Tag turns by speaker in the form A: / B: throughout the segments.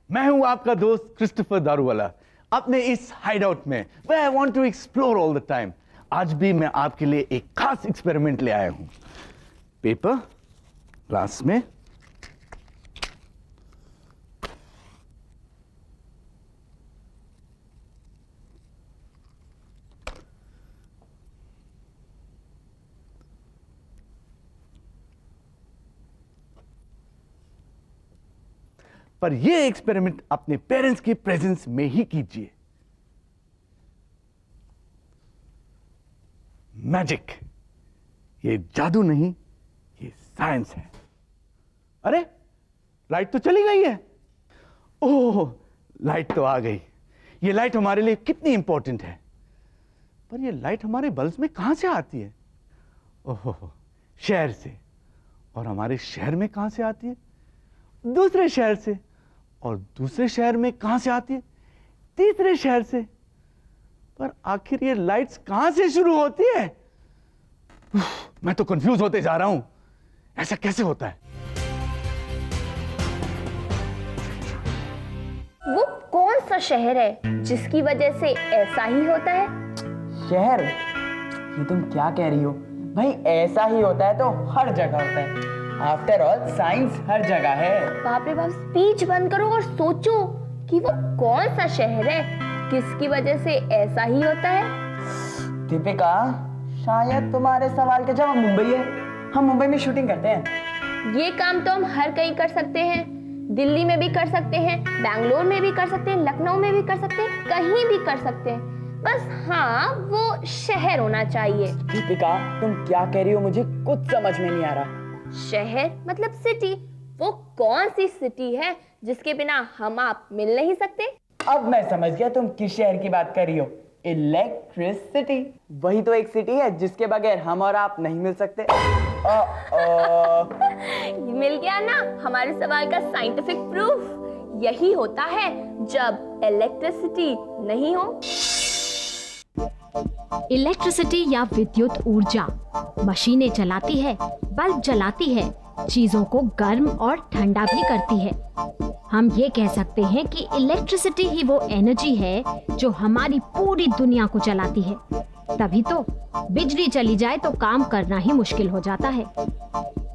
A: मैं हूं आपका दोस्त क्रिस्टोफर दारूवाला अपने इस हाइडआउट में where I want to explore all the time। आज भी मैं आपके लिए एक खास एक्सपेरिमेंट ले आया हूं। पेपर ग्लास में पर यह एक्सपेरिमेंट अपने पेरेंट्स के प्रेजेंस में ही कीजिए। मैजिक, ये जादू नहीं, ये साइंस है। अरे लाइट तो चली गई है। ओह, लाइट तो आ गई। ये लाइट हमारे लिए कितनी इंपॉर्टेंट है। पर ये लाइट हमारे बल्ब में कहां से आती है? ओह, शहर से। और हमारे शहर में कहां से आती है? दूसरे शहर से। और दूसरे शहर में कहां से आती है? तीसरे शहर से। पर आखिर ये लाइट्स कहां से शुरू होती है? मैं तो कंफ्यूज होते जा रहा हूं। ऐसा कैसे होता है?
B: वो कौन सा शहर है जिसकी वजह से ऐसा ही होता है?
C: शहर? ये तुम क्या कह रही हो भाई? ऐसा ही होता है तो हर जगह होता है। आफ्टर ऑल साइंस हर जगह है।
B: बाप रे बाप, स्पीच बंद करो और सोचो कि वो कौन सा शहर है किसकी वजह से ऐसा ही होता है।
C: दीपिका, शायद तुम्हारे सवाल का जवाब मुंबई है। हम मुंबई में शूटिंग करते हैं।
B: ये काम तो हम हर कहीं कर सकते हैं। दिल्ली में भी कर सकते हैं, बैंगलोर में भी कर सकते हैं, लखनऊ में भी कर सकते हैं, कहीं भी कर सकते हैं। बस हाँ, वो शहर होना चाहिए।
C: दीपिका, तुम क्या कह रही हो? मुझे कुछ समझ में नहीं आ रहा।
B: शहर मतलब सिटी। वो कौन सी सिटी है जिसके बिना हम आप मिल नहीं सकते?
C: अब मैं समझ गया तुम किस शहर की बात कर रही हो। इलेक्ट्रिसिटी। वही तो एक सिटी है जिसके बगैर हम और आप नहीं मिल सकते।
B: मिल गया ना हमारे सवाल का साइंटिफिक प्रूफ। यही होता है जब इलेक्ट्रिसिटी नहीं हो।
D: इलेक्ट्रिसिटी या विद्युत ऊर्जा मशीनें चलाती है, बल्ब जलाती है, चीजों को गर्म और ठंडा भी करती है। हम ये कह सकते हैं कि इलेक्ट्रिसिटी ही वो एनर्जी है जो हमारी पूरी दुनिया को चलाती है। तभी तो बिजली चली जाए तो काम करना ही मुश्किल हो जाता है।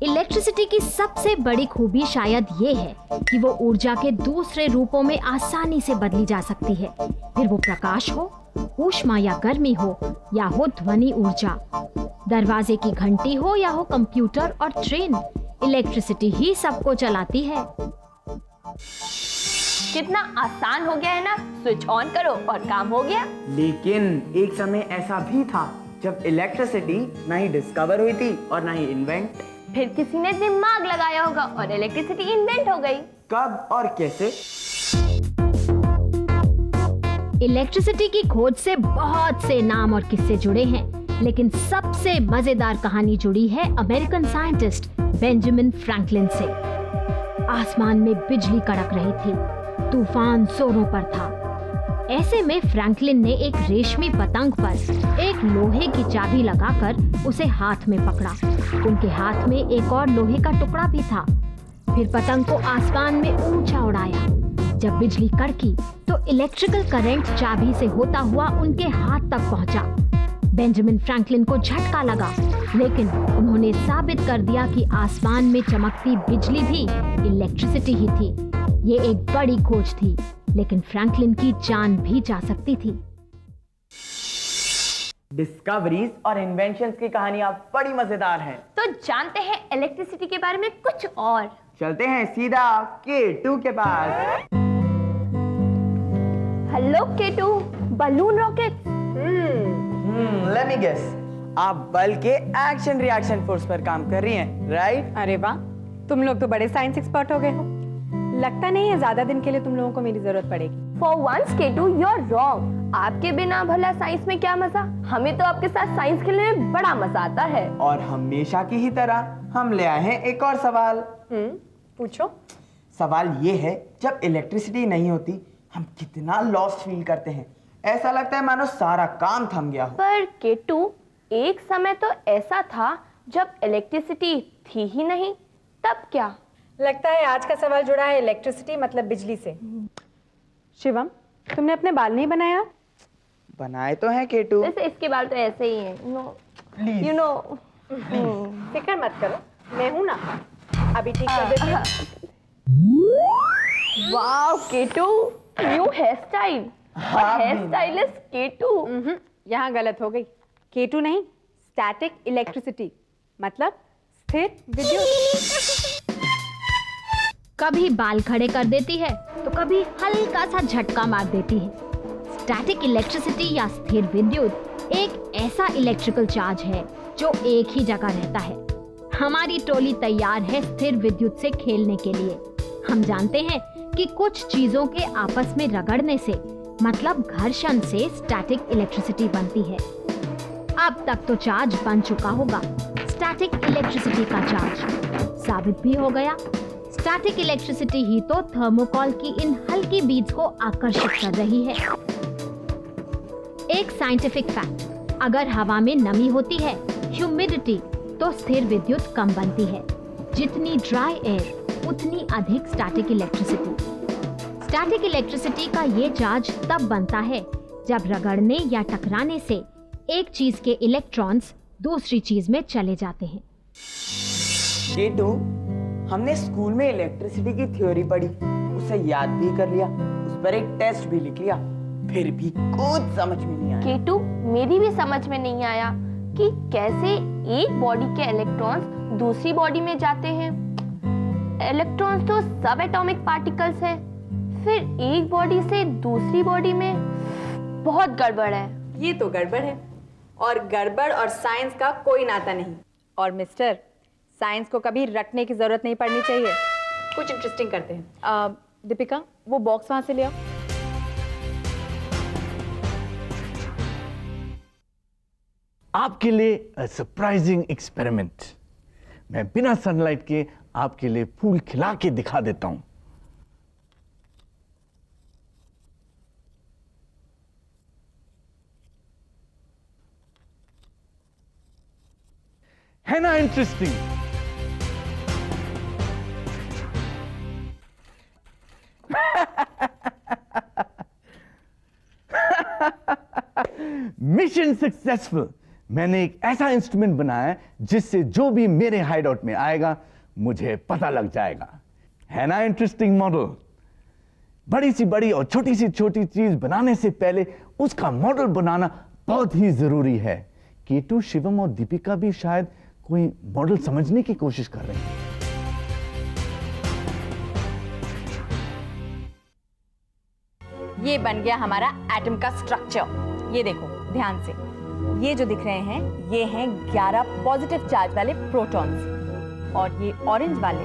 D: इलेक्ट्रिसिटी की सबसे बड़ी खूबी शायद ये है कि वो ऊर्जा के दूसरे रूपों में आसानी से बदली जा सकती है। फिर वो प्रकाश हो, ऊष्मा या गर्मी हो, या हो ध्वनि ऊर्जा, दरवाजे की घंटी हो या हो कंप्यूटर और ट्रेन, इलेक्ट्रिसिटी ही सबको चलाती है।
B: कितना आसान हो गया है ना? स्विच ऑन करो और काम हो गया।
C: लेकिन एक समय ऐसा भी था जब इलेक्ट्रिसिटी ना ही डिस्कवर हुई थी और ना ही इन्वेंट।
B: फिर किसी ने दिमाग लगाया होगा और इलेक्ट्रिसिटी इन्वेंट हो गई।
C: कब और कैसे?
D: इलेक्ट्रिसिटी की खोज से बहुत से नाम और किस्से जुड़े हैं, लेकिन सबसे मजेदार कहानी जुड़ी है अमेरिकन साइंटिस्ट बेंजामिन फ्रैंकलिन से। आसमान में बिजली कड़क रही थी, तूफान जोरों पर था। ऐसे में फ्रैंकलिन ने एक रेशमी पतंग पर एक लोहे की चाबी लगाकर उसे हाथ में पकड़ा। उनके हाथ में एक और लोहे का टुकड़ा भी था। फिर पतंग को आसमान में ऊंचा उड़ाया। जब बिजली कड़की तो इलेक्ट्रिकल करंट चाबी से होता हुआ उनके हाथ तक पहुंचा। बेंजामिन फ्रैंकलिन को झटका लगा, लेकिन उन्होंने साबित कर दिया कि आसमान में चमकती बिजली भी इलेक्ट्रिसिटी ही थी। ये एक बड़ी खोज थी, लेकिन फ्रैंकलिन की जान भी जा सकती थी।
C: डिस्कवरीज और इन्वेंशंस की कहानियां बड़ी मजेदार हैं।
B: तो जानते हैं इलेक्ट्रिसिटी के बारे में कुछ और।
C: चलते हैं सीधा K2 के पास।
B: Hello K2, balloon rocket.
C: Let me guess, आप बल के एक्शन रिएक्शन फोर्स पर काम कर रही हैं, राइट?
E: अरे वाह, तुम लोग तो बड़े साइंस एक्सपर्ट हो गए हो। लगता नहीं है ज्यादा दिन के लिए तुम लोगों को मेरी जरूरत पड़ेगी।
B: For once K2, you're wrong। आपके बिना भला साइंस में क्या मजा? हमें तो आपके साथ साइंस खेलने में बड़ा मजा आता है।
C: और हमेशा की ही तरह हम ले आए हैं एक और सवाल।
E: पूछो।
C: सवाल ये है, जब इलेक्ट्रिसिटी नहीं होती हम कितना लॉस्ट फील करते हैं। ऐसा लगता है मानो सारा काम थम गया हो।
B: पर K2, एक समय तो ऐसा था जब इलेक्ट्रिसिटी थी ही नहीं, तब क्या?
E: लगता है आज का सवाल जुड़ा है इलेक्ट्रिसिटी मतलब बिजली से। शिवम, तुमने अपने बाल नहीं बनाया?
C: बनाए तो हैं केटू।
B: वैसे इसके बाल तो ऐसे ही हैं,
C: प्लीज
B: यू नो।
E: फिक्र मत करो, मैं हूं ना, अभी ठीक कर देती हूँ।
B: Wow K two, new hair style. Hair stylist K two.
E: यहाँ गलत हो गई। केटू नहीं, स्टैटिक इलेक्ट्रिसिटी, मतलब स्थिर विद्युत।
D: कभी बाल खड़े कर देती है तो कभी हल्का सा झटका मार देती है। स्टैटिक इलेक्ट्रिसिटी या स्थिर विद्युत एक ऐसा इलेक्ट्रिकल चार्ज है जो एक ही जगह रहता है। हमारी टोली तैयार है स्थिर विद्युत से खेलने के लिए। हम जानते हैं कि कुछ चीजों के आपस में रगड़ने से मतलब घर्षण से स्टैटिक इलेक्ट्रिसिटी बनती है। अब तक तो चार्ज बन चुका होगा। स्टैटिक इलेक्ट्रिसिटी का चार्ज साबित भी हो गया। स्टैटिक इलेक्ट्रिसिटी ही तो थर्मोकॉल की इन हल्की बीड्स को आकर्षित कर रही है। एक साइंटिफिक फैक्ट, अगर हवा में नमी होती है, ह्यूमिडिटी, तो स्थिर विद्युत कम बनती है। जितनी ड्राई एयर उतनी अधिक स्टैटिक इलेक्ट्रिसिटी। स्टैटिक इलेक्ट्रिसिटी का ये चार्ज तब बनता है जब रगड़ने या टकराने से एक चीज के इलेक्ट्रॉन्स दूसरी चीज में चले जाते हैं।
C: केटू, हमने स्कूल में इलेक्ट्रिसिटी की थ्योरी पढ़ी, उसे याद भी कर लिया, उस पर एक टेस्ट भी लिख लिया, फिर भी कुछ समझ में नहीं आया।
B: केटू, मेरी भी समझ में नहीं आया कि कैसे एक बॉडी के इलेक्ट्रॉन्स दूसरी बॉडी में जाते हैं। इलेक्ट्रॉन्स तो सब एटॉमिक पार्टिकल्स हैं, फिर एक बॉडी से दूसरी बॉडी में बहुत गड़बड़ है।
E: ये तो गड़बड़ है, और गड़बड़ और साइंस का कोई नाता नहीं। और मिस्टर, साइंस को कभी रटने की जरूरत नहीं पड़नी चाहिए। कुछ इंटरेस्टिंग करते हैं। दीपिका, वो बॉक्स वहां से ले आओ।
A: आपके लिए सरप्राइजिंग एक्सपेरिमेंट। मैं बिना सनलाइट के आपके लिए फूल खिला के दिखा देता हूं। है ना इंटरेस्टिंग? Mission successful. मैंने एक ऐसा इंस्ट्रूमेंट बनाया है जिससे जो भी मेरे हाइडआउट में आएगा मुझे पता लग जाएगा। है ना इंटरेस्टिंग मॉडल? बड़ी सी बड़ी और छोटी सी छोटी चीज बनाने से पहले उसका मॉडल बनाना बहुत ही जरूरी है। केटू, शिवम और दीपिका भी शायद कोई मॉडल समझने की कोशिश कर रहे हैं।
E: ये बन गया हमारा एटम का स्ट्रक्चर। ये देखो ध्यान से, ये जो दिख रहे हैं ये हैं 11 पॉजिटिव चार्ज वाले प्रोटॉन्स, और ये ऑरेंज वाले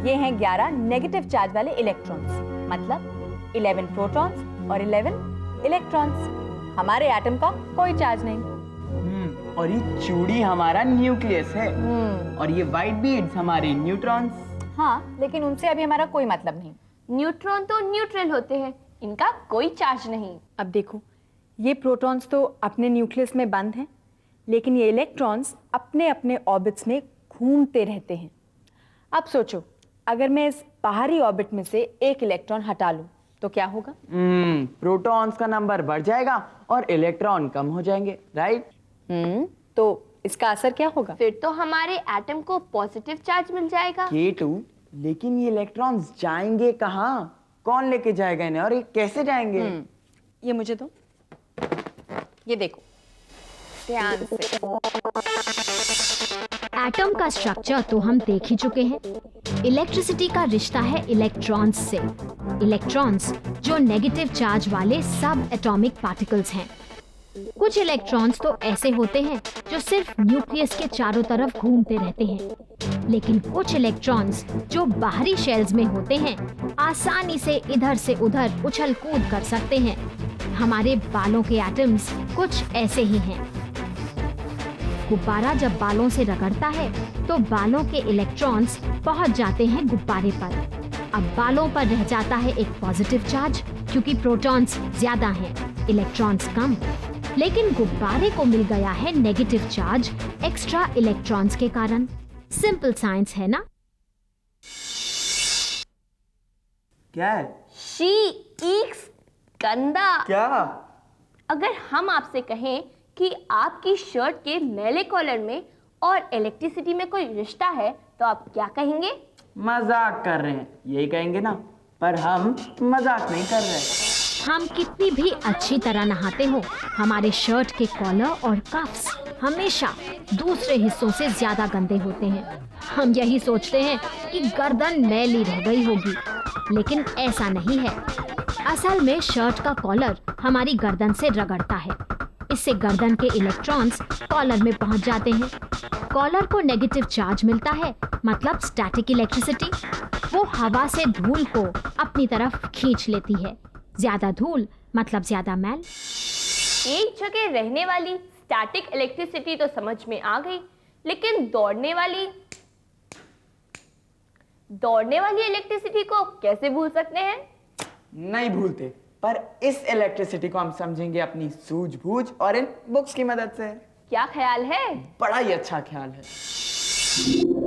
E: ये हैं 11 नेगेटिव चार्ज वाले इलेक्ट्रॉन्स, मतलब 11 प्रोटॉन्स और 11 इलेक्ट्रॉन्स। हमारे एटम का कोई चार्ज नहीं।
C: और ये चूड़ी हमारा न्यूक्लियस है, और ये व्हाइट बीड्स हमारे न्यूट्रॉन्स।
E: हाँ, लेकिन उनसे अभी हमारा कोई मतलब नहीं।
B: न्यूट्रॉन तो न्यूट्रल होते हैं, इनका कोई चार्ज नहीं।
E: अब देखो, ये प्रोटॉन्स तो अपने न्यूक्लियस में बंद हैं, लेकिन ये इलेक्ट्रॉन्स अपने अपने ऑर्बिट्स में घूमते रहते हैं। अब सोचो, अगर मैं इस बाहरी ऑर्बिट में से एक इलेक्ट्रॉन हटा लूं तो क्या होगा?
C: प्रोटॉन्स का नंबर बढ़ जाएगा और इलेक्ट्रॉन कम हो जाएंगे, राइट?
E: तो इसका असर क्या होगा?
B: फिर तो हमारे एटम को पॉजिटिव चार्ज मिल जाएगा।
C: केटू, लेकिन ये इलेक्ट्रॉन्स जाएंगे कहाँ? कौन लेके जाएगा इन्हें, और ये कैसे जाएंगे?
E: ये मुझे दो, ये देखो ध्यान से।
D: एटम का स्ट्रक्चर तो हम देख ही चुके हैं। इलेक्ट्रिसिटी का रिश्ता है इलेक्ट्रॉन्स से। इलेक्ट्रॉन्स जो नेगेटिव चार्ज वाले सब एटॉमिक पार्टिकल्स हैं। कुछ इलेक्ट्रॉन्स तो ऐसे होते हैं जो सिर्फ न्यूक्लियस के चारों तरफ घूमते रहते हैं, लेकिन कुछ इलेक्ट्रॉन्स जो बाहरी शेल्स में होते हैं आसानी से इधर से उधर उछल कूद कर सकते हैं। हमारे बालों के एटम्स कुछ ऐसे ही हैं। गुब्बारा जब बालों से रगड़ता है तो बालों के इलेक्ट्रॉन्स पहुंच जाते हैं गुब्बारे पर। अब बालों पर रह जाता है एक पॉजिटिव चार्ज, क्योंकि प्रोटॉन्स ज्यादा हैं, इलेक्ट्रॉन्स कम। लेकिन गुब्बारे को मिल गया है नेगेटिव चार्ज एक्स्ट्रा इलेक्ट्रॉन्स के कारण। सिंपल साइंस है ना?
C: क्या है?
B: शी ईक्स गंदा।
C: क्या?
B: अगर हम आपसे कहें कि आपकी शर्ट के मैले कॉलर में और इलेक्ट्रिसिटी में कोई रिश्ता है तो आप क्या कहेंगे?
C: मजाक कर रहे हैं, यही कहेंगे ना, पर हम मजाक नहीं कर रहे।
D: हम कितनी भी अच्छी तरह नहाते हो, हमारे शर्ट के कॉलर और कफ्स हमेशा दूसरे हिस्सों से ज्यादा गंदे होते हैं। हम यही सोचते हैं कि गर्दन मैली रह गई होगी, लेकिन ऐसा नहीं है। असल में शर्ट का कॉलर हमारी गर्दन से रगड़ता है। इससे गर्दन के इलेक्ट्रॉन्स कॉलर में पहुंच जाते हैं। कॉलर को नेगेटिव चार्ज मिलता है, मतलब स्टैटिक इलेक्ट्रिसिटी। वो हवा से धूल को अपनी तरफ खींच लेती है। ज्यादा धूल मतलब ज्यादा मैल।
B: एक जगह रहने वाली स्टैटिक इलेक्ट्रिसिटी तो समझ में आ गई, लेकिन दौड़ने वाली इलेक्ट्रिसिटी को कैसे भूल सकते हैं?
C: नहीं भूलते, पर इस इलेक्ट्रिसिटी को हम समझेंगे अपनी सूझबूझ और इन बुक्स की मदद से।
B: क्या ख्याल है?
C: बड़ा ही अच्छा ख्याल है।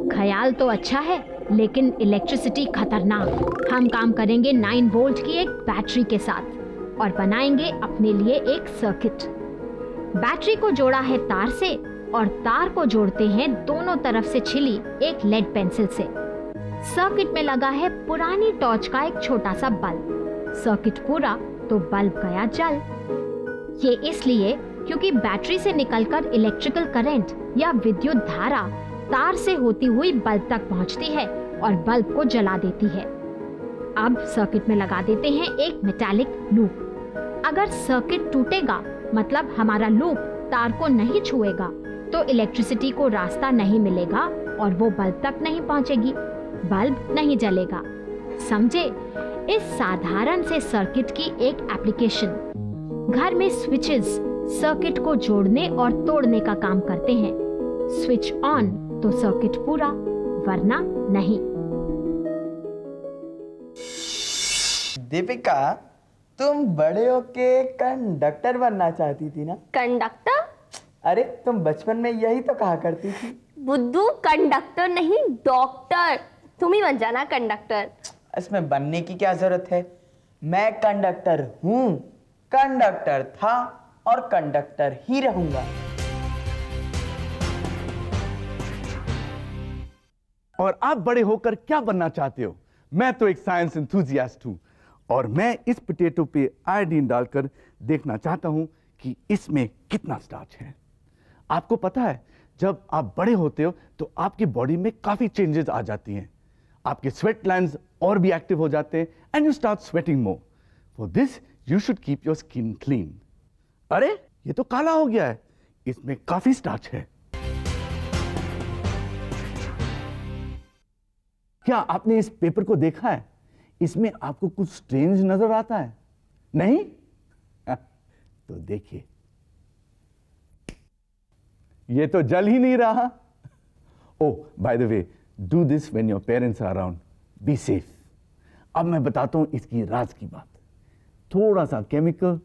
D: ख्याल तो अच्छा है, लेकिन इलेक्ट्रिसिटी खतरनाक। हम काम करेंगे 9 वोल्ट की एक बैटरी के साथ और बनाएंगे अपने लिए एक सर्किट। बैटरी को जोड़ा है तार से और तार को जोड़ते हैं दोनों तरफ से छिली एक लेड पेंसिल से। सर्किट में लगा है पुरानी टॉर्च का एक छोटा सा बल्ब। सर्किट पूरा तो बल्ब गया जल। ये इसलिए क्योंकि बैटरी से निकलकर इलेक्ट्रिकल करंट या विद्युत धारा तार से होती हुई बल्ब तक पहुंचती है और बल्ब को जला देती है। अब सर्किट में लगा देते हैं एक मेटालिक लूप। अगर सर्किट टूटेगा मतलब हमारा लूप तार को नहीं छुएगा, तो इलेक्ट्रिसिटी को रास्ता नहीं मिलेगा और वो बल्ब तक नहीं पहुंचेगी, बल्ब नहीं जलेगा। समझे? इस साधारण से सर्किट की एक एप्लीकेशन। घर में स्विचेस सर्किट को जोड़ने और तोड़ने का काम करते हैं। स्विच ऑन तो सर्किट पूरा, वरना नहीं।
C: दीपिका, तुम बड़े होके कंडक्टर बनना चाहती थी ना?
B: कंडक्टर?
C: अरे तुम बचपन में यही तो कहा करती थी।
B: बुद्धू, कंडक्टर नहीं डॉक्टर। तुम ही बन जाना कंडक्टर।
C: इसमें बनने की क्या जरूरत है? मैं कंडक्टर हूँ, कंडक्टर था और कंडक्टर ही रहूंगा।
A: और आप बड़े होकर क्या बनना चाहते हो? मैं तो एक साइंस एंथुजियास्ट हूं और मैं इस पोटैटो पे आयोडीन डालकर देखना चाहता हूं कि इसमें कितना स्टार्च है। आपको पता है, जब आप बड़े होते हो तो आपकी बॉडी में काफी चेंजेस आ जाती हैं। आपके स्वेट ग्लैंड्स और भी एक्टिव हो जाते हैं and you start sweating more. For this you should keep your skin clean. अरे ये तो काला हो गया है, इसमें काफी स्टार्च है। क्या आपने इस पेपर को देखा है? इसमें आपको कुछ स्ट्रेंज नजर आता है? नहीं? तो देखिए, ये तो जल ही नहीं रहा। Oh, by the way, do this when your parents are around. Be safe. अब मैं बताता हूं इसकी राज की बात। थोड़ा सा केमिकल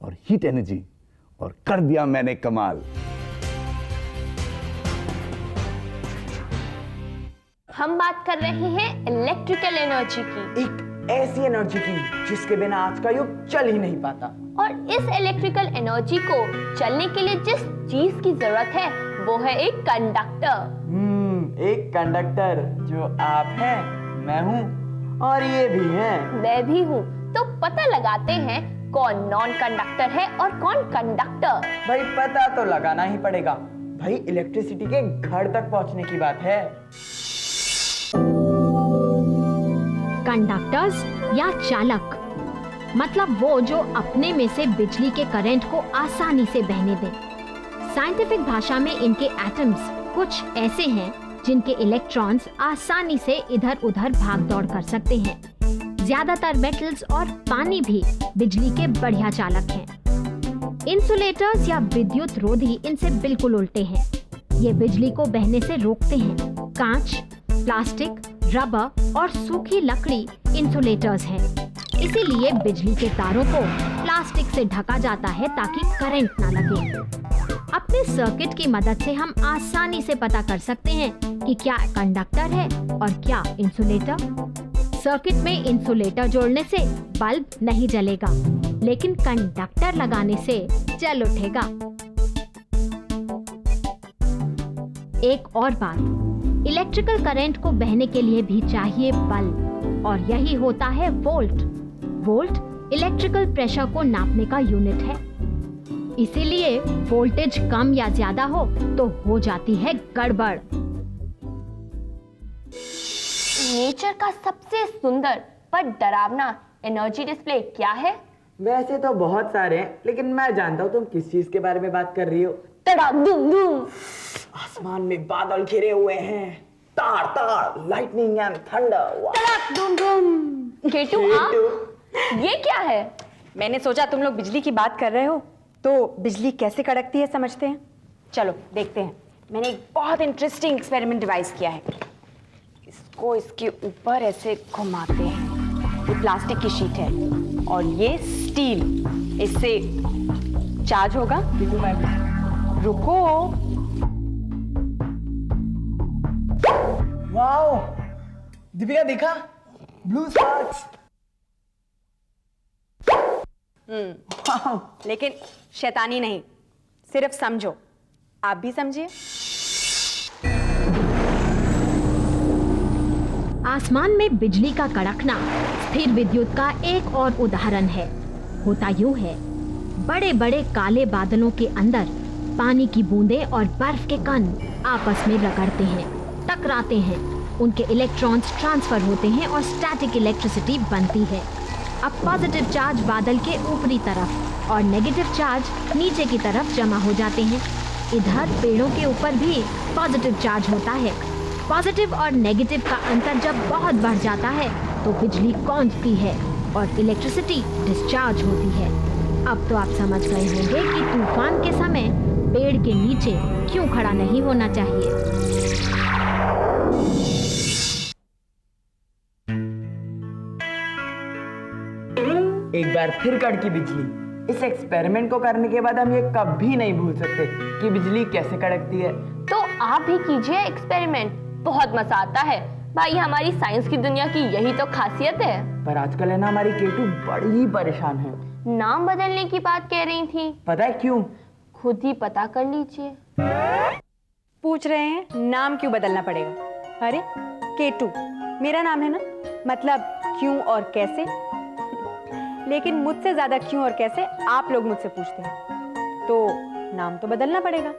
A: और हीट एनर्जी और कर दिया मैंने कमाल।
B: हम बात कर रहे हैं इलेक्ट्रिकल एनर्जी की।
C: एक ऐसी एनर्जी की जिसके बिना आज का युग चल ही नहीं पाता।
B: और इस इलेक्ट्रिकल एनर्जी को चलने के लिए जिस चीज की जरूरत है वो है एक कंडक्टर।
C: एक कंडक्टर जो आप हैं, मैं हूँ और ये भी है,
B: मैं भी हूँ। तो पता लगाते हैं कौन नॉन कंडक्टर है और कौन कंडक्टर।
C: भाई पता तो लगाना ही पड़ेगा। भाई इलेक्ट्रिसिटी के घर तक पहुंचने की बात है।
D: कंडक्टर्स या चालक मतलब वो जो अपने में से बिजली के करंट को आसानी से बहने दें। साइंटिफिक भाषा में इनके एटम्स कुछ ऐसे हैं जिनके इलेक्ट्रॉन्स आसानी से इधर उधर भाग दौड़ कर सकते हैं। ज्यादातर मेटल्स और पानी भी बिजली के बढ़िया चालक हैं। इंसुलेटर्स या विद्युत रोधी इनसे बिल्कुल उल्टे हैं। ये बिजली को बहने से रोकते हैं। कांच, प्लास्टिक, रबर और सूखी लकड़ी इंसुलेटर्स हैं। इसीलिए बिजली के तारों को प्लास्टिक से ढका जाता है ताकि करंट ना लगे। अपने सर्किट की मदद से हम आसानी से पता कर सकते हैं कि क्या कंडक्टर है और क्या इंसुलेटर। सर्किट में इंसुलेटर जोड़ने से बल्ब नहीं जलेगा, लेकिन कंडक्टर लगाने से जल उठेगा। एक और बात, इलेक्ट्रिकल करंट को बहने के लिए भी चाहिए बल्ब, और यही होता है वोल्ट। वोल्ट इलेक्ट्रिकल प्रेशर को नापने का यूनिट है। इसीलिए वोल्टेज कम या ज्यादा हो तो हो जाती है गड़बड़।
B: नेचर का सबसे सुंदर पर डरावना एनर्जी डिस्प्ले क्या है?
C: वैसे तो बहुत सारे हैं, लेकिन मैं जानता हूँ तुम किस चीज के बारे में बात कर रही हो।
B: तड़ाक दुम दुम।
C: आसमान में बादल घिरे हुए हैं, तार तार, लाइटनिंग एंड थंडर।
B: तड़ाक दुम दुम। केटू आप ये क्या है?
E: मैंने सोचा तुम लोग बिजली की बात कर रहे हो, तो बिजली कैसे कड़कती है समझते हैं। चलो देखते हैं। मैंने एक बहुत इंटरेस्टिंग एक्सपेरिमेंट डिवाइस किया है। इसको इसके ऊपर ऐसे घुमाते हैं। ये प्लास्टिक की शीट है और ये स्टील, इससे चार्ज होगा। रुको।
C: वाओ दीपिका, देखा ब्लू स्पार्क्स।
E: लेकिन शैतानी नहीं, सिर्फ समझो। आप भी समझिए।
D: आसमान में बिजली का कड़कना स्थिर विद्युत का एक और उदाहरण है। होता यूं है, बड़े बड़े काले बादलों के अंदर पानी की बूंदें और बर्फ के कण आपस में रगड़ते हैं, टकराते हैं, उनके इलेक्ट्रॉन्स ट्रांसफर होते हैं और स्टैटिक इलेक्ट्रिसिटी बनती है। अब पॉजिटिव चार्ज बादल के ऊपरी तरफ और नेगेटिव चार्ज नीचे की तरफ जमा हो जाते हैं। इधर पेड़ों के ऊपर भी पॉजिटिव चार्ज होता है। पॉजिटिव और नेगेटिव का अंतर जब बहुत बढ़ जाता है तो बिजली कौंधती है और इलेक्ट्रिसिटी डिस्चार्ज होती है। अब तो आप समझ गए होंगे कि तूफान के समय पेड़ के नीचे क्यों खड़ा नहीं होना चाहिए।
C: एक बार फिर कड़की बिजली। इस एक्सपेरिमेंट को करने के बाद हम ये कभी नहीं भूल सकते कि बिजली कैसे कड़कती है।
B: तो आप भी कीजिए एक्सपेरिमेंट, बहुत मजा आता है भाई। हमारी साइंस की दुनिया की यही तो खासियत है।
C: पर आजकल है ना, हमारी केटू बड़ी परेशान है।
B: नाम बदलने की बात कह रही थी।
C: पता है क्यों?
B: खुद ही पता कर लीजिए।
E: पूछ रहे हैं नाम क्यों बदलना पड़ेगा? अरे केटू मेरा नाम है ना, मतलब क्यों और कैसे। लेकिन मुझसे ज्यादा क्यों और कैसे आप लोग मुझसे पूछते हैं, तो नाम तो बदलना पड़ेगा।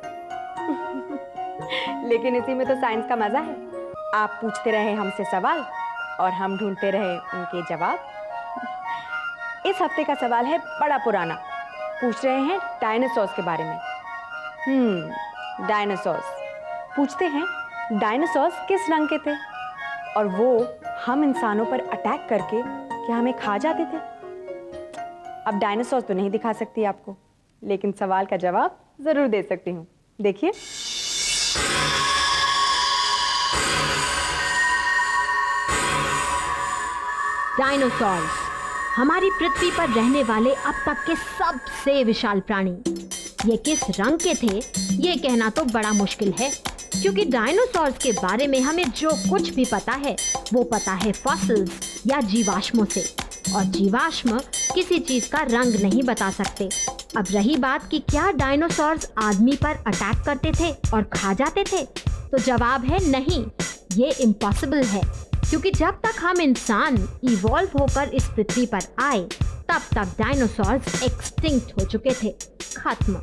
E: लेकिन इसी में तो साइंस का मजा है। आप पूछते रहे हमसे सवाल और हम ढूंढते रहे उनके जवाब। इस हफ्ते का सवाल है बड़ा पुराना। पूछ रहे हैं डायनासोर्स के बारे में। डायनासोर्स पूछते हैं, डायनासोर्स किस रंग के थे और वो हम इंसानों पर अटैक करके क्या हमें खा जाते थे? अब डायनासोर्स तो नहीं दिखा सकती आपको, लेकिन सवाल का जवाब जरूर दे सकती हूँ। देखिए,
D: डायनासोर्स हमारी पृथ्वी पर रहने वाले अब तक के सबसे विशाल प्राणी। ये किस रंग के थे ये कहना तो बड़ा मुश्किल है, क्योंकि डायनासोर्स के बारे में हमें जो कुछ भी पता है वो पता है फॉसिल्स या जीवाश्मों से, और जीवाश्म किसी चीज का रंग नहीं बता सकते। अब रही बात कि क्या डायनासोर्स आदमी पर अटैक करते थे और खा जाते थे, तो जवाब है नहीं, ये इम्पॉसिबल है, क्योंकि जब तक हम इंसान इवॉल्व होकर इस पृथ्वी पर आए तब तक डायनासोर्स एक्सटिंक्ट हो चुके थे, खत्म।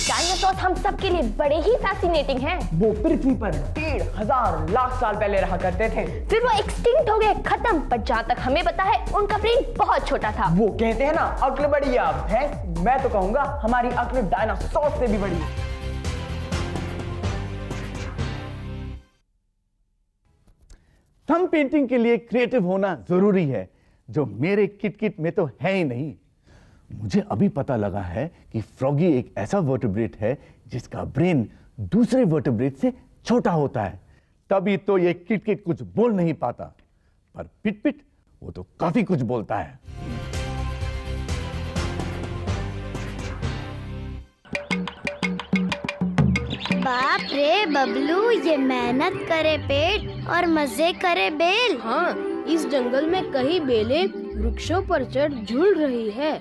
B: डायनासोर्स हम सब के लिए बड़े ही फैसिनेटिंग हैं।
C: वो पृथ्वी पर 1,500 लाख साल पहले रहा करते थे।
B: फिर वो एक्सटिंक्ट हो गए, खत्म। पर जहाँ तक हमें पता है उनका ब्रेन बहुत छोटा था।
C: वो कहते हैं ना, अक्ल बड़ी है भैंस, मैं तो कहूंगा हमारी अक्ल डायनासोर से भी बड़ी है।
A: थंब पेंटिंग के लिए क्रिएटिव होना जरूरी है, जो मेरे किट में तो है ही नहीं। मुझे अभी पता लगा है कि फ्रॉगी एक ऐसा वर्टेब्रेट है जिसका ब्रेन दूसरे वर्टेब्रेट से छोटा होता है, तभी तो ये किट कुछ बोल नहीं पाता। पर पिट वो तो काफी कुछ बोलता है।
F: बाप रे बबलू, ये मेहनत करे पेट और मजे करे बेल।
G: हाँ, इस जंगल में कई बेलें वृक्षों पर चढ़ झूल रही है।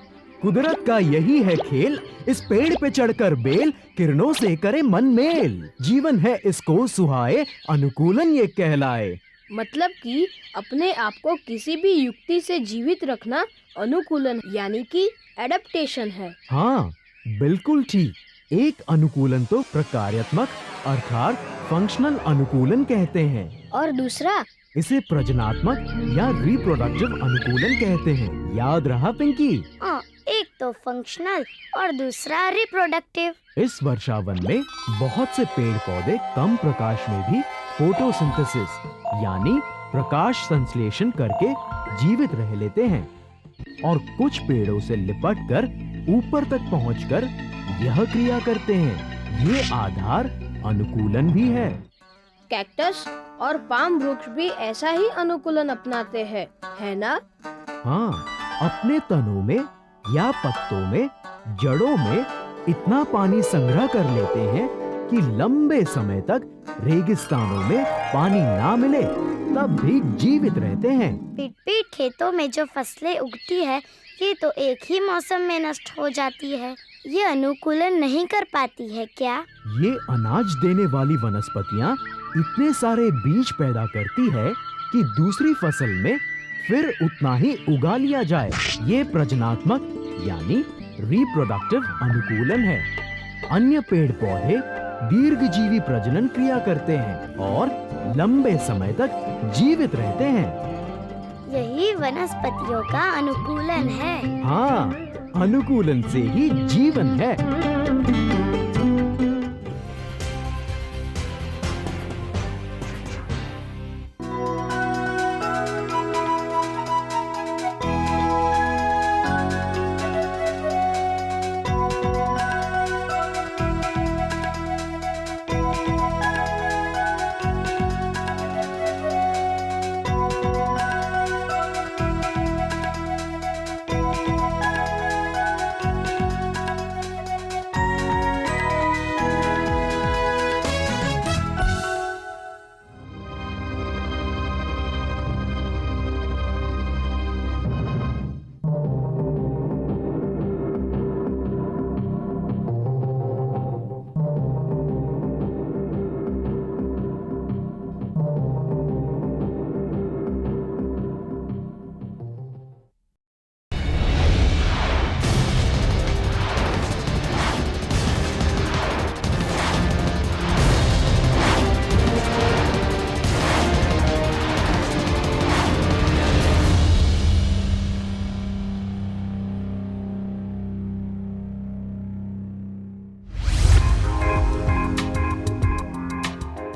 H: कुदरत का यही है खेल, इस पेड़ पे चढ़कर बेल किरणों से करे मन मेल। जीवन है इसको सुहाए, अनुकूलन ये कहलाए।
G: मतलब कि अपने आप को किसी भी युक्ति से जीवित रखना अनुकूलन यानी कि एडेप्टेशन है।
H: हाँ, बिल्कुल ठीक। एक अनुकूलन तो प्रकार्यात्मक अर्थात फंक्शनल अनुकूलन कहते हैं,
F: और दूसरा?
H: इसे प्रजनात्मक या रिप्रोडक्टिव अनुकूलन कहते हैं। याद रहा पिंकी?
F: एक तो फंक्शनल और दूसरा रिप्रोडक्टिव।
H: इस वर्षावन में बहुत से पेड़ पौधे कम प्रकाश में भी फोटोसिंथेसिस यानी प्रकाश संश्लेषण करके जीवित रह लेते हैं, और कुछ पेड़ों से लिपट कर ऊपर तक पहुंचकर यह क्रिया करते हैं। ये आधार अनुकूलन भी है।
G: कैक्टस और पाम वृक्ष भी ऐसा ही अनुकूलन अपनाते हैं, है ना?
H: हाँ, अपने तनों में या पत्तों में, जड़ों में इतना पानी संग्रह कर लेते हैं कि लंबे समय तक रेगिस्तानों में पानी ना मिले तब भी जीवित रहते हैं।
F: पीट खेतों में जो फसलें उगती है ये तो एक ही मौसम में नष्ट हो जाती है। ये अनुकूलन नहीं कर पाती है क्या?
H: ये अनाज देने वाली वनस्पतियाँ इतने सारे बीज पैदा करती है कि दूसरी फसल में फिर उतना ही उगा लिया जाए। ये प्रजनात्मक यानी रिप्रोडक्टिव अनुकूलन है। अन्य पेड़ पौधे दीर्घजीवी प्रजनन क्रिया करते हैं और लंबे समय तक जीवित रहते हैं।
F: यही वनस्पतियों का अनुकूलन है।
H: हाँ, अनुकूलन से ही जीवन है।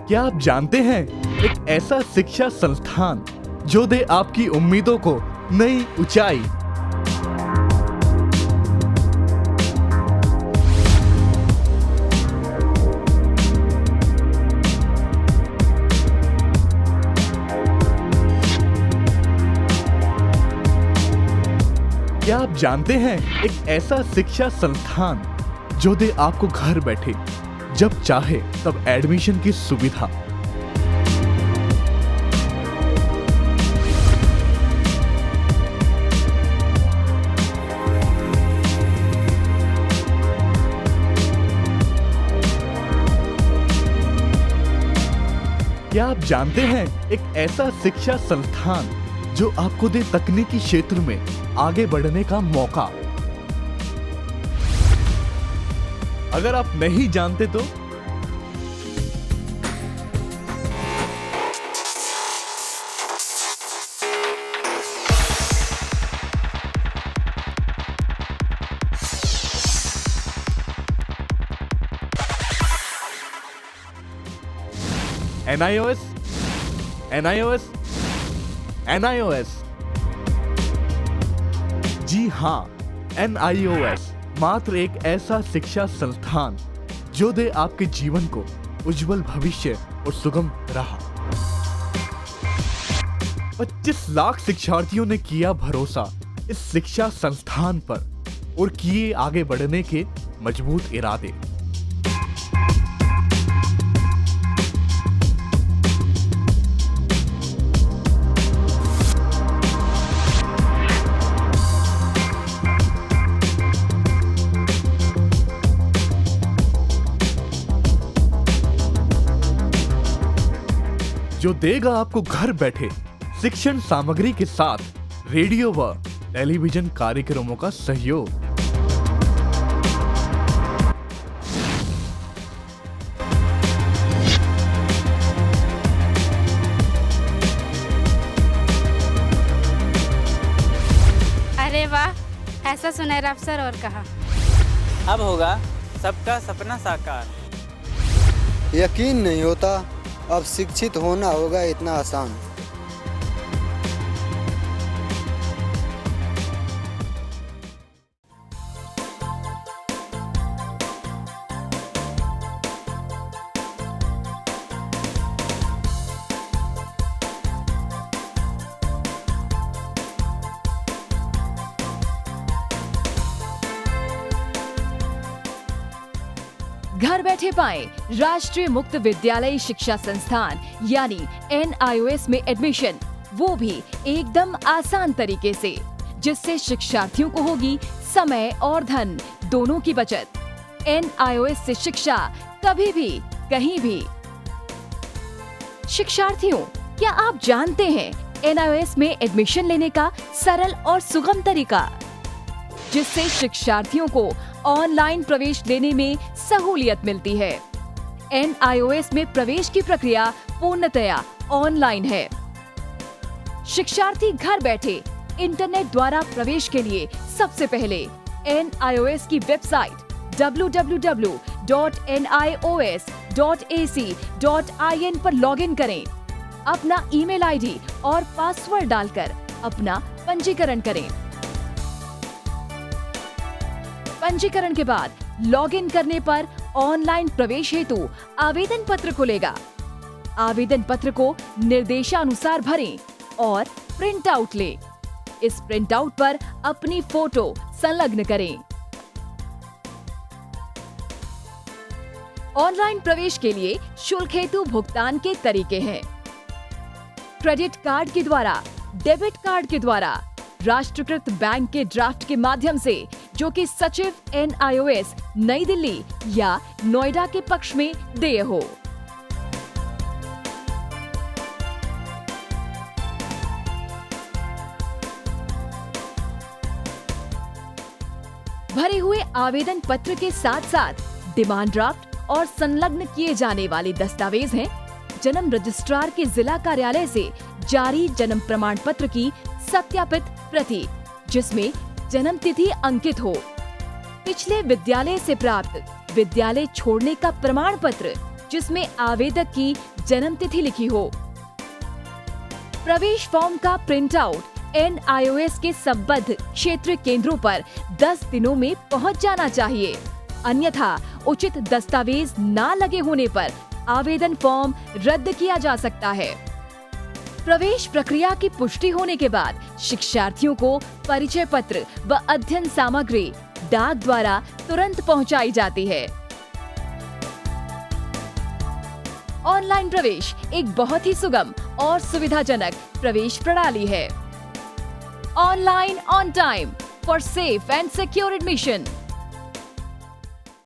A: क्या आप जानते हैं, एक ऐसा शिक्षा संस्थान जो दे आपकी उम्मीदों को नई ऊंचाई। क्या आप जानते हैं, एक ऐसा शिक्षा संस्थान जो दे आपको घर बैठे जब चाहे तब एडमिशन की सुविधा। क्या आप जानते हैं, एक ऐसा शिक्षा संस्थान जो आपको दे तकनीकी क्षेत्र में आगे बढ़ने का मौका। अगर आप नहीं जानते तो NIOS। जी हाँ, NIOS मात्र एक ऐसा शिक्षा संस्थान जो दे आपके जीवन को उज्जवल भविष्य और सुगम राह। 25 लाख शिक्षार्थियों ने किया भरोसा इस शिक्षा संस्थान पर और किए आगे बढ़ने के मजबूत इरादे।
I: जो देगा आपको घर बैठे शिक्षण सामग्री के साथ रेडियो व टेलीविजन कार्यक्रमों का सहयोग।
J: अरे वाह, ऐसा सुनहरा अवसर और कहा।
K: अब होगा सबका सपना साकार।
L: यकीन नहीं होता अब शिक्षित होना होगा इतना आसान।
E: घर बैठे पाएं राष्ट्रीय मुक्त विद्यालय शिक्षा संस्थान यानी NIOS में एडमिशन, वो भी एकदम आसान तरीके से, जिससे शिक्षार्थियों को होगी समय और धन दोनों की बचत। NIOS से शिक्षा कभी भी कहीं भी। शिक्षार्थियों, क्या आप जानते हैं NIOS में एडमिशन लेने का सरल और सुगम तरीका, जिससे शिक्षार्थियों को ऑनलाइन प्रवेश लेने में सहूलियत मिलती है। NIOS में प्रवेश की प्रक्रिया पूर्णतया ऑनलाइन है। शिक्षार्थी घर बैठे इंटरनेट द्वारा प्रवेश के लिए सबसे पहले NIOS की वेबसाइट www.nios.ac.in पर लॉगिन करें। अपना ईमेल आईडी और पासवर्ड डालकर अपना पंजीकरण करें। पंजीकरण के बाद लॉगिन करने पर ऑनलाइन प्रवेश हेतु आवेदन पत्र खुलेगा। आवेदन पत्र को निर्देशानुसार भरें और प्रिंट आउट लें। इस प्रिंट आउट पर अपनी फोटो संलग्न करें। ऑनलाइन प्रवेश के लिए शुल्क हेतु भुगतान के तरीके हैं: क्रेडिट कार्ड के द्वारा, डेबिट कार्ड के द्वारा, राष्ट्रीयकृत बैंक के ड्राफ्ट के माध्यम से, जो कि सचिव NIOS नई दिल्ली या नोएडा के पक्ष में देय हो। भरे हुए आवेदन पत्र के साथ साथ डिमांड ड्राफ्ट और संलग्न किए जाने वाले दस्तावेज हैं: जन्म रजिस्ट्रार के जिला कार्यालय से जारी जन्म प्रमाण पत्र की सत्यापित प्रति, जिसमें जन्म तिथि अंकित हो, पिछले विद्यालय से प्राप्त विद्यालय छोड़ने का प्रमाण पत्र, जिसमें आवेदक की जन्म तिथि लिखी हो। प्रवेश फॉर्म का प्रिंट आउट NIOS के संबद्ध क्षेत्रीय केंद्रों पर 10 दिनों में पहुंच जाना चाहिए, अन्यथा उचित दस्तावेज न लगे होने पर आवेदन फॉर्म रद्द किया जा सकता है। प्रवेश प्रक्रिया की पुष्टि होने के बाद शिक्षार्थियों को परिचय पत्र व अध्ययन सामग्री डाक द्वारा तुरंत पहुंचाई जाती है। ऑनलाइन प्रवेश एक बहुत ही सुगम और सुविधाजनक प्रवेश प्रणाली है। Online on time for safe and secure admission.